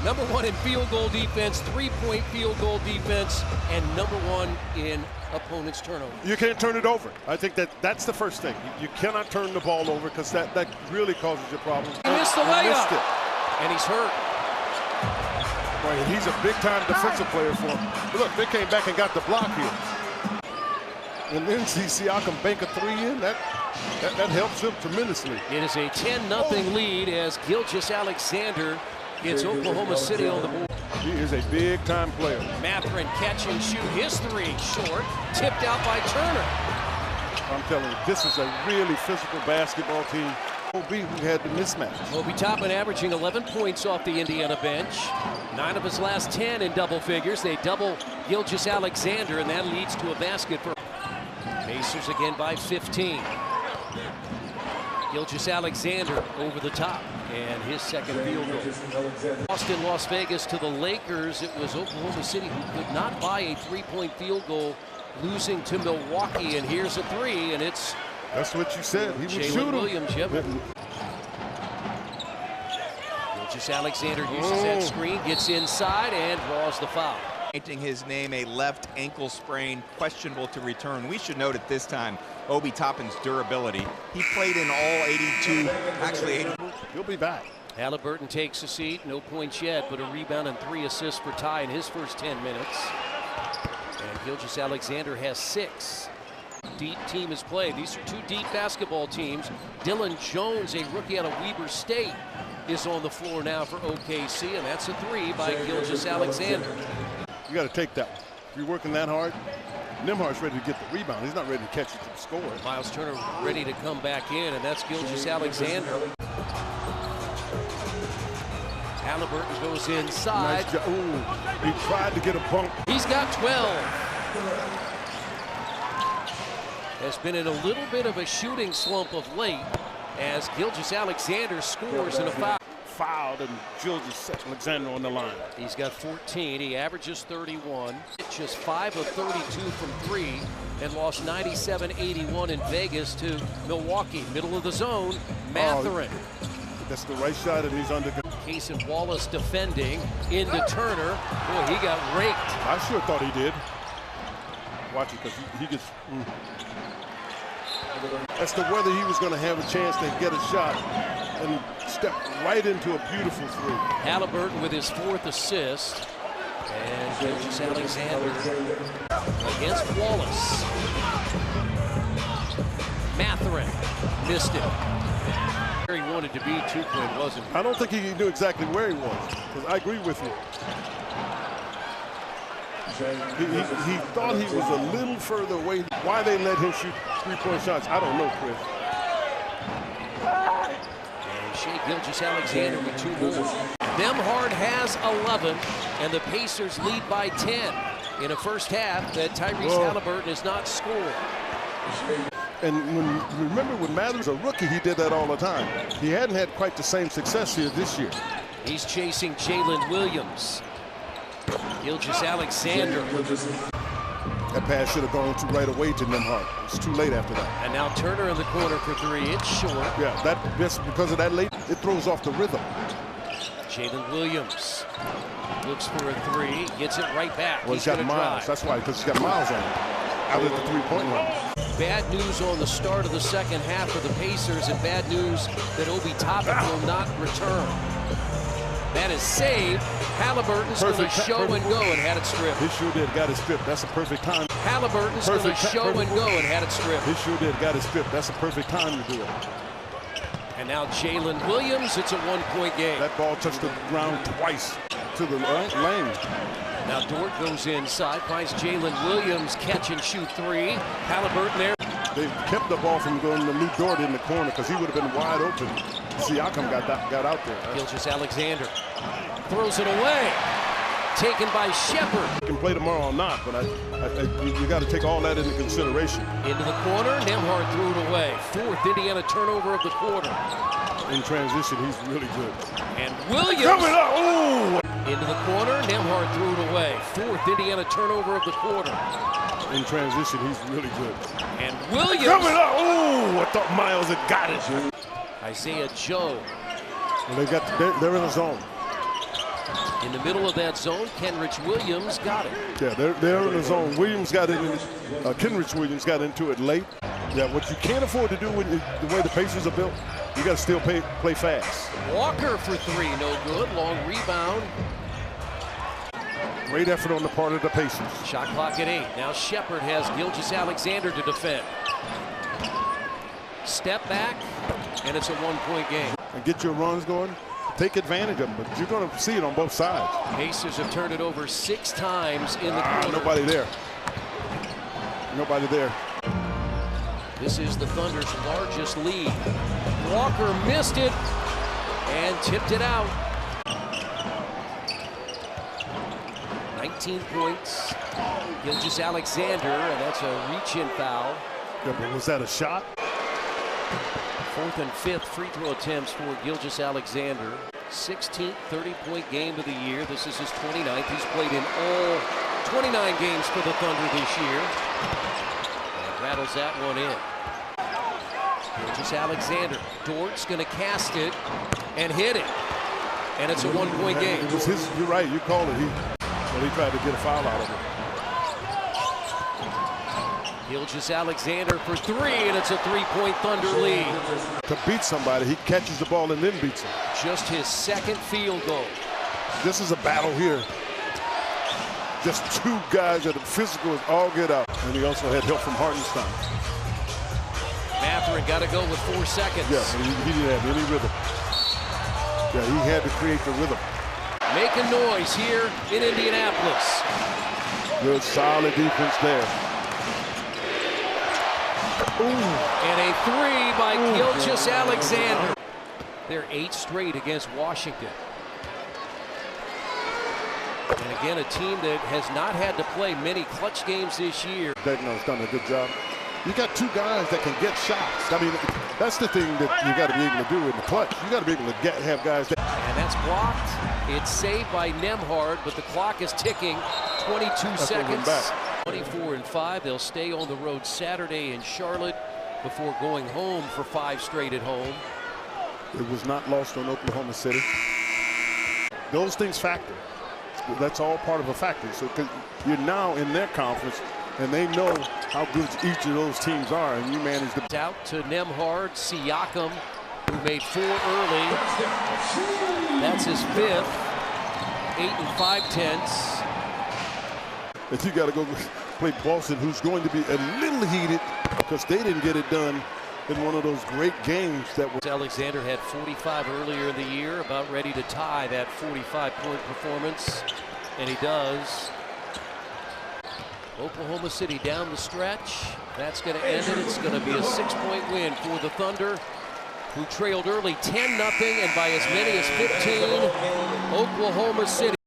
#1 in field goal defense, 3-point field goal defense, and #1 in opponent's turnover. You can't turn it over. I think that's the first thing. You cannot turn the ball over because that really causes you problems. He missed the layup, and he's hurt. Boy, and he's a big-time defensive player for him. But look, they came back and got the block here. And then see Siakam bank a three in. That helps him tremendously. It is a 10-0 lead as Gilgeous-Alexander gets Oklahoma City on the board. He is a big-time player. Mathurin catch and shoot his three short, tipped out by Turner. I'm telling you, this is a really physical basketball team. Obi who had the mismatch. Obi Toppin averaging 11 points off the Indiana bench. 9 of his last 10 in double figures. They double Gilgeous-Alexander, and that leads to a basket for Pacers again by 15. Gilgeous-Alexander over the top, and his second field goal. Boston, Las Vegas to the Lakers. It was Oklahoma City who could not buy a 3-point field goal, losing to Milwaukee, and here's a three, and it's... That's what you said. He would shoot him. Williams, yep. Gilgeous-Alexander uses that screen, gets inside, and draws the foul. Painting his name, a left ankle sprain, questionable to return. We should note at this time Obi Toppin's durability. He played in all 82, actually 80. He'll be back. Halliburton takes a seat, no points yet, but a rebound and 3 assists for Ty in his first 10 minutes. And Gilgeous-Alexander has 6. Deep team has played. These are 2 deep basketball teams. Dylan Jones, a rookie out of Weber State, is on the floor now for OKC, and that's a 3 by Gilgeous-Alexander. You got to take that one. If you're working that hard, Nembhard's ready to get the rebound. He's not ready to catch it to the score. Miles Turner ready to come back in, and that's Gilgeous-Alexander. Halliburton goes inside. Nice. Ooh, he tried to get a bump. He's got 12. Has been in a little bit of a shooting slump of late as Gilgeous-Alexander scores in a foul. Fouled and Gilgeous-Alexander on the line. He's got 14. He averages 31. Just 5 of 32 from 3 and lost 97-81 in Vegas to Milwaukee. Middle of the zone, Mathurin. That's the right shot, and he's under. Cason Wallace defending into Turner. Boy, he got raked. I sure thought he did. Watch it, because he gets. That's the whether he was going to have a chance to get a shot and step right into a beautiful three. Halliburton with his 4th assist. And Gilgeous-Alexander against Wallace. Mathurin missed it. Where he wanted to be, 2-point wasn't. I don't think he knew exactly where he was, because I agree with you. He thought he was a little further away. Why they let him shoot 3-point shots, I don't know, Chris. And Shai Gilgeous-Alexander with 2 more. Nembhard has 11, and the Pacers lead by 10 in a first half that Tyrese Halliburton has not scored. And remember when Mathurin's a rookie, he did that all the time. He hadn't had quite the same success here this year. He's chasing Jalen Williams. Gilgeous-Alexander. That pass should have gone to right away to Nembhard. It's too late after that. And now Turner in the corner for 3. It's short. Yeah, that's because of that late. It throws off the rhythm. Jalen Williams looks for a 3, gets it right back. Well, he's got Miles. That's why, because he's got Miles on it. Out at the 3-point line. Bad news on the start of the second half for the Pacers, and bad news that Obi Toppin will not return. That is saved. Halliburton's going to show and go and had it stripped. He sure did. Got it stripped. That's a perfect time. Halliburton's going to show and go and had it stripped. He sure did. Got it stripped. That's a perfect time to do it. And now Jalen Williams. It's a 1-point game. That ball touched the ground twice to the lane. Now Dort goes inside, finds Jalen Williams, catch and shoot 3. Halliburton there. They kept the ball from going to Lou Dort in the corner because he would have been wide open. Siakam got out there. Gilgeous-Alexander throws it away. Taken by Shepard. You can play tomorrow or not, but you got to take all that into consideration. Into the corner, Nembhard threw it away. 4th Indiana turnover of the quarter. In transition, he's really good. And Williams coming up. Ooh. Into the corner, Nembhard threw it away. 4th Indiana turnover of the quarter. In transition, he's really good. And Williams coming up. Ooh, I thought Miles had got it. Isaiah Joe. Well, they're in a zone. In the middle of that zone, Kenrich Williams got it. Yeah, they're in the zone. Williams got it in. Kenrich Williams got into it late. Yeah, what you can't afford to do with the way the Pacers are built, you got to still play fast. Walker for three, no good. Long rebound. Great effort on the part of the Pacers. Shot clock at 8. Now Shepard has Gilgeous-Alexander to defend. Step back, and it's a one-point game. And get your runs going. Take advantage of them, but you're going to see it on both sides. Pacers have turned it over 6 times in the quarter. Nobody there. Nobody there. This is the Thunder's largest lead. Walker missed it and tipped it out. 19 points. Gilgeous-Alexander, and that's a reach-in foul. Yeah, but was that a shot? 4th and 5th free throw attempts for Gilgeous-Alexander. 16th 30-point game of the year. This is his 29th. He's played in all 29 games for the Thunder this year. And rattles that one in. Gilgeous-Alexander. Dort's going to cast it and hit it. And it's a one-point game. It was his, you're right, you called it. He tried to get a foul out of it. Gilgeous-Alexander for 3, and it's a 3-point Thunder lead. To beat somebody, he catches the ball and then beats him. Just his 2nd field goal. This is a battle here. Just 2 guys that are physical as all get out. And he also had help from Hartenstein. Mathurin got to go with 4 seconds. Yeah, he didn't have any rhythm. Yeah, he had to create the rhythm. Making noise here in Indianapolis. Good, solid defense there. Ooh. And a 3 by Gilgeous-Alexander. They're 8 straight against Washington. And again, a team that has not had to play many clutch games this year. Degno's done a good job. You got 2 guys that can get shots. I mean, that's the thing that you got to be able to do in the clutch. You got to be able to have guys that. And that's blocked. It's saved by Nembhard, but the clock is ticking. 22 seconds. 24 and 5. They'll stay on the road Saturday in Charlotte before going home for 5 straight at home. It was not lost on Oklahoma City. Those things factor. That's all part of a factor. So you're now in their conference, and they know how good each of those teams are, and you manage to. Out to Nembhard, Siakam, who made 4 early. That's his 5th. 8 5/10. And you got to go play Boston, who's going to be a little heated because they didn't get it done in one of those great games that was. Alexander had 45 earlier in the year, about ready to tie that 45-point performance, and he does. Oklahoma City down the stretch. That's going to end it. It's going to be a 6-point win for the Thunder, who trailed early 10-0, and by as many as 15, Oklahoma City.